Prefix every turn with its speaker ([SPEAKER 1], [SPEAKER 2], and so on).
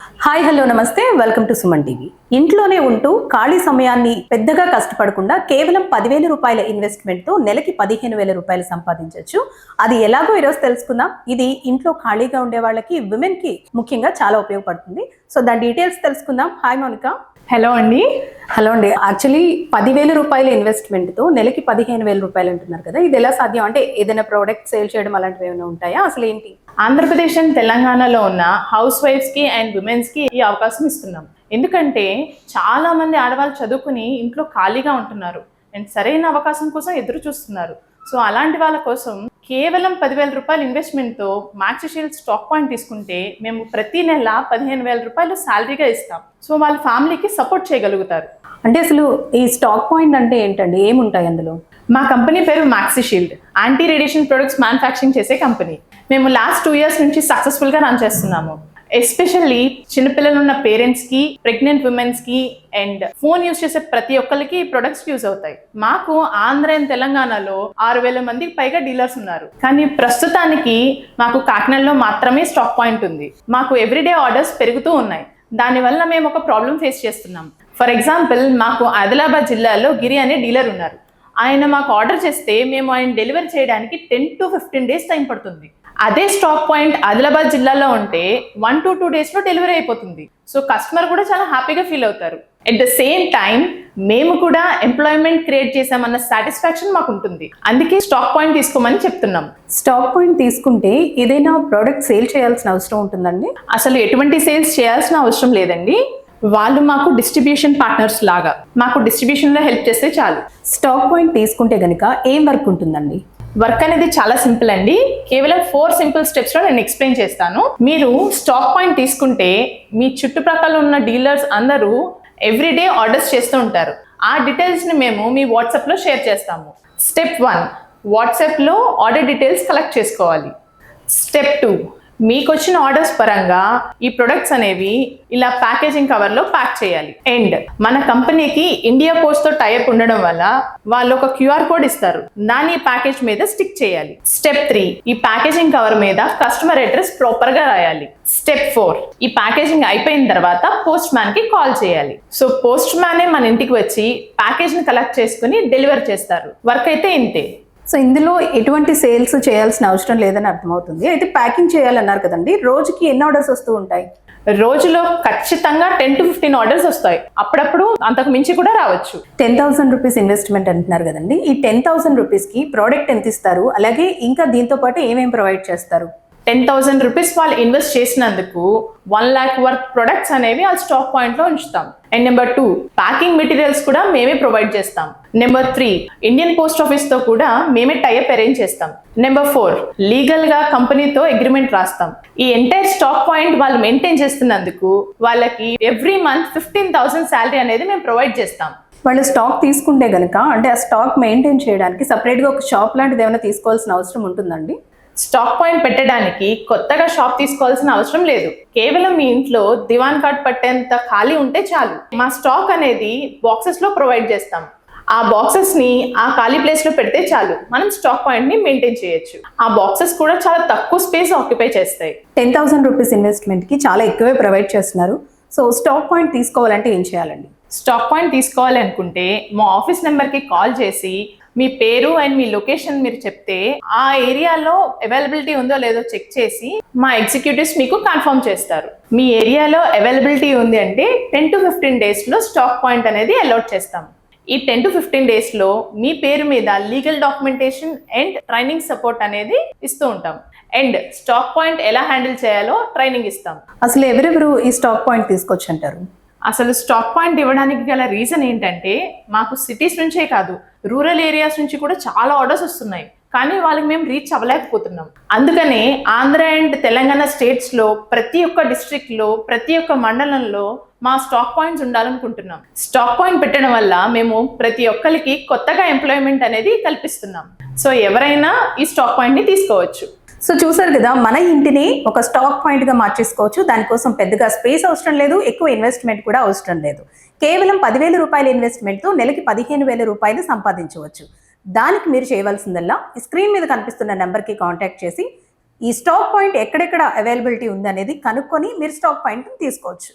[SPEAKER 1] Hi hello నమస్తే welcome to Suman TV. ఇంట్లోనే ఉంటూ ఖాళీ సమయాన్ని పెద్దగా కష్టపడకుండా కేవలం 10,000 రూపాయల ఇన్వెస్ట్మెంట్తో నెలకి 15,000 రూపాయలు సంపాదించవచ్చు. అది ఎలాగో ఈరోజు తెలుసుకుందాం. ఇది ఇంట్లో ఖాళీగా ఉండే వాళ్ళకి, విమెన్కి ముఖ్యంగా చాలా ఉపయోగపడుతుంది. సో దాని డీటెయిల్స్ తెలుసుకుందాం. హాయ్ మౌనిక.
[SPEAKER 2] హలో అండి.
[SPEAKER 1] యాక్చువల్లీ 10,000 రూపాయల ఇన్వెస్ట్మెంట్తో నెలకి 15,000 రూపాయలు అంటున్నారు కదా, ఇది ఎలా సాధ్యం? అంటే ఏదైనా ప్రోడక్ట్ సేల్ చేయడం అలాంటివి ఏమైనా ఉంటాయా? అసలు ఏంటి?
[SPEAKER 2] ఆంధ్రప్రదేశ్ అండ్ తెలంగాణలో ఉన్న హౌస్ వైఫ్స్కి అండ్ విమెన్స్కి ఈ అవకాశం ఇస్తున్నాం. ఎందుకంటే చాలా మంది ఆడవాళ్ళు చదువుకుని ఇంట్లో ఖాళీగా ఉంటున్నారు అండ్ సరైన అవకాశం కోసం ఎదురు చూస్తున్నారు. సో అలాంటి వాళ్ళ కోసం కేవలం 10,000 రూపాయల ఇన్వెస్ట్మెంట్తో మ్యాక్సిషీల్డ్ స్టాక్ పాయింట్ తీసుకుంటే మేము ప్రతి నెల 15,000 రూపాయలు శాలరీగా ఇస్తాం. సో వాళ్ళ ఫ్యామిలీకి సపోర్ట్ చేయగలుగుతారు.
[SPEAKER 1] అంటే అసలు ఈ స్టాక్ పాయింట్ అంటే ఏంటండి? ఏముంటాయి అందులో?
[SPEAKER 2] మా కంపెనీ పేరు మ్యాక్సిషీల్డ్, యాంటీ రేడియేషన్ ప్రొడక్ట్స్ మ్యానుఫ్యాక్చరింగ్ చేసే కంపెనీ. మేము లాస్ట్ 2 years నుంచి సక్సెస్ఫుల్గా రన్ చేస్తున్నాము. ఎస్పెషల్లీ చిన్నపిల్లలు ఉన్న పేరెంట్స్కి, ప్రెగ్నెంట్ ఉమెన్స్కి అండ్ ఫోన్ యూజ్ చేసే ప్రతి ఒక్కరికి ఈ ప్రొడక్ట్స్ యూజ్ అవుతాయి. మాకు ఆంధ్ర అండ్ తెలంగాణలో 6,000 మందికి పైగా డీలర్స్ ఉన్నారు. కానీ ప్రస్తుతానికి మాకు కాకినాడలో మాత్రమే స్టాక్ పాయింట్ ఉంది. మాకు ఎవ్రీడే ఆర్డర్స్ పెరుగుతూ ఉన్నాయి. దానివల్ల మేము ఒక ప్రాబ్లం ఫేస్ చేస్తున్నాం. ఫర్ ఎగ్జాంపుల్, మాకు ఆదిలాబాద్ జిల్లాలో గిరి అనే డీలర్ ఉన్నారు. ఆయన మాకు ఆర్డర్ చేస్తే మేము ఆయన డెలివరీ చేయడానికి 10 to 15 days టైం పడుతుంది. అదే స్టాక్ పాయింట్ ఆదిలాబాద్ జిల్లాలో ఉంటే 1 to 2 daysలో డెలివరీ అయిపోతుంది. సో కస్టమర్ కూడా చాలా హ్యాపీగా ఫీల్ అవుతారు. ఎట్ ద సేమ్ టైం మేము కూడా ఎంప్లాయ్మెంట్ క్రియేట్ చేసామన్న సాటిస్ఫాక్షన్ మాకు ఉంటుంది. అందుకే స్టాక్ పాయింట్ తీసుకోమని చెప్తున్నాం.
[SPEAKER 1] స్టాక్ పాయింట్ తీసుకుంటే ఏదైనా ప్రోడక్ట్ సేల్ చేయాల్సిన అవసరం ఉంటుందండి?
[SPEAKER 2] అసలు ఎటువంటి సేల్స్ చేయాల్సిన అవసరం లేదండి. వాళ్ళు మాకు డిస్ట్రిబ్యూషన్ పార్ట్నర్స్ లాగా, మాకు డిస్ట్రిబ్యూషన్లో హెల్ప్ చేస్తే చాలు.
[SPEAKER 1] స్టాక్ పాయింట్ తీసుకుంటే గనుక ఏం వర్క్ ఉంటుందండి?
[SPEAKER 2] వర్క్ అనేది చాలా సింపుల్ అండి. కేవలం 4 simple స్టెప్స్లో నేను ఎక్స్ప్లెయిన్ చేస్తాను. మీరు స్టాక్ పాయింట్ తీసుకుంటే మీ చుట్టుప్రక్కల ఉన్న డీలర్స్ అందరూ ఎవ్రీడే ఆర్డర్స్ చేస్తూ ఉంటారు. ఆ డీటెయిల్స్ని మేము మీ వాట్సాప్లో షేర్ చేస్తాము. స్టెప్ 1, వాట్సాప్లో ఆర్డర్ డీటెయిల్స్ కలెక్ట్ చేసుకోవాలి. స్టెప్ 2, మీకు వచ్చిన ఆర్డర్స్ పరంగా ఈ ప్రొడక్ట్స్ అనేవి ఇలా ప్యాకేజింగ్ కవర్లో ప్యాక్ చేయాలి. అండ్ మన కంపెనీకి ఇండియా పోస్ట్తో టైప్ ఉండడం వల్ల వాళ్ళు ఒక QR కోడ్ ఇస్తారు. దాన్ని ప్యాకేజ్ మీద స్టిక్ చేయాలి. స్టెప్ 3, ఈ ప్యాకేజింగ్ కవర్ మీద కస్టమర్ అడ్రస్ ప్రాపర్గా రాయాలి. స్టెప్ 4, ఈ ప్యాకేజింగ్ అయిపోయిన తర్వాత పోస్ట్ మ్యాన్కి కాల్ చేయాలి. సో పోస్ట్ మ్యానే మన ఇంటికి వచ్చి ప్యాకేజ్ని కలెక్ట్ చేసుకుని డెలివర్ చేస్తారు. వర్క్ అయితే ఇంతే.
[SPEAKER 1] సో ఇందులో ఎటువంటి సేల్స్ చేయాల్సిన అవసరం లేదని అర్థమవుతుంది. అయితే ప్యాకింగ్ చేయాలన్నారు కదండి, రోజుకి ఎన్ని ఆర్డర్స్ వస్తూ ఉంటాయి?
[SPEAKER 2] రోజులో ఖచ్చితంగా 10 to 15 ఆర్డర్స్ వస్తాయి. అప్పుడప్పుడు అంతకు మించి కూడా రావచ్చు.
[SPEAKER 1] 10,000 రూపీస్ ఇన్వెస్ట్మెంట్ అంటున్నారు కదండి, ఈ 10,000 రూపీస్కి ప్రోడక్ట్ ఎంత ఇస్తారు? అలాగే ఇంకా దీంతో పాటు ఏమేమి ప్రొవైడ్ చేస్తారు?
[SPEAKER 2] 10,000 రూపీస్ వాళ్ళు ఇన్వెస్ట్ చేసినందుకు 1 lakh వర్త్ ప్రొడక్ట్స్ అనేవి ఆ స్టాక్ పాయింట్లో ఉంచుతాం. అండ్ నెంబర్ 2, ప్యాకింగ్ మెటీరియల్స్ కూడా మేమే ప్రొవైడ్ చేస్తాం. నెంబర్ 3, ఇండియన్ పోస్ట్ ఆఫీస్తో కూడా మేమే టైప్ అరేంజ్ చేస్తాం. నెంబర్ 4, లీగల్గా కంపెనీతో అగ్రిమెంట్ రాస్తాం. ఈ ఎంటైర్ స్టాక్ పాయింట్ వాళ్ళు మెయింటైన్ చేస్తున్నందుకు వాళ్ళకి ఎవ్రీ మంత్ 15,000 శాలరీ అనేది మేము ప్రొవైడ్ చేస్తాం.
[SPEAKER 1] వాళ్ళు స్టాక్ తీసుకుంటే కనుక, అంటే ఆ స్టాక్ మెయింటైన్ చేయడానికి సపరేట్గా ఒక షాప్ లాంటిది ఏమైనా తీసుకోవాల్సిన అవసరం ఉంటుందండి?
[SPEAKER 2] స్టాక్ పాయింట్ పెట్టడానికి కొత్తగా షాప్ తీసుకోవాల్సిన అవసరం లేదు. కేవలం మీ ఇంట్లో దివాన్ కార్డ్ పట్టేంత ఖాళీ ఉంటే చాలు. మా స్టాక్ అనేది బాక్సెస్లో ప్రొవైడ్ చేస్తాం. ఆ బాక్సెస్ని ఆ ఖాళీ ప్లేస్లో పెడితే చాలు, మనం స్టాక్ పాయింట్ని మెయింటైన్ చేయొచ్చు. ఆ బాక్సెస్ కూడా చాలా తక్కువ స్పేస్ ఆక్యుపై చేస్తాయి.
[SPEAKER 1] 10,000 రూపీస్ ఇన్వెస్ట్మెంట్కి చాలా ఎక్కువే ప్రొవైడ్ చేస్తున్నారు. సో స్టాక్ పాయింట్ తీసుకోవాలంటే ఏం చేయాలండి?
[SPEAKER 2] స్టాక్ పాయింట్ తీసుకోవాలి అనుకుంటే మా ఆఫీస్ నెంబర్కి కాల్ చేసి మీ పేరు అండ్ మీ లొకేషన్ మీరు చెప్తే ఆ ఏరియాలో అవైలబిలిటీ ఉందో లేదో చెక్ చేసి మా ఎగ్జిక్యూటివ్స్ మీకు కన్ఫర్మ్ చేస్తారు. మీ ఏరియాలో అవైలబిలిటీ ఉంది అంటే 10 to 15 daysలో స్టాక్ పాయింట్ అనేది అలాట్ చేస్తాం. ఈ 10 to 15 daysలో మీ పేరు మీద legal documentation and training support అనేది ఇస్తూ ఉంటాం. అండ్ స్టాక్ పాయింట్ ఎలా హ్యాండిల్ చేయాలో ట్రైనింగ్ ఇస్తాం.
[SPEAKER 1] అసలు ఎవరెవరు ఈ స్టాక్ పాయింట్ తీసుకొచ్చి అంటారు?
[SPEAKER 2] అసలు స్టాక్ పాయింట్ ఇవ్వడానికి గల రీజన్ ఏంటంటే, మాకు సిటీస్ నుంచే కాదు రూరల్ ఏరియాస్ నుంచి కూడా చాలా ఆర్డర్స్ వస్తున్నాయి. కానీ వాళ్ళకి మేము రీచ్ అవ్వలేకపోతున్నాం. అందుకనే ఆంధ్ర అండ్ తెలంగాణ స్టేట్స్లో ప్రతి ఒక్క డిస్ట్రిక్ట్లో, ప్రతి ఒక్క మండలంలో మా స్టాక్ పాయింట్స్ ఉండాలనుకుంటున్నాం. స్టాక్ పాయింట్ పెట్టడం వల్ల మేము ప్రతి ఒక్కరికి కొత్తగా ఎంప్లాయ్మెంట్ అనేది కల్పిస్తున్నాం. సో ఎవరైనా ఈ స్టాక్ పాయింట్ని తీసుకోవచ్చు.
[SPEAKER 1] సో చూసారు కదా, మన ఇంటిని ఒక స్టాక్ పాయింట్గా మార్చేసుకోవచ్చు. దానికోసం పెద్దగా స్పేస్ అవసరం లేదు, ఎక్కువ ఇన్వెస్ట్మెంట్ కూడా అవసరం లేదు. కేవలం 10,000 రూపాయల ఇన్వెస్ట్మెంట్తో నెలకి 15,000 రూపాయలు సంపాదించవచ్చు. దానికి మీరు చేయవలసిందల్లా స్క్రీన్ మీద కనిపిస్తున్న నెంబర్కి కాంటాక్ట్ చేసి ఈ స్టాక్ పాయింట్ ఎక్కడెక్కడ అవైలబిలిటీ ఉంది అనేది కనుక్కొని మీరు స్టాక్ పాయింట్ తీసుకోవచ్చు.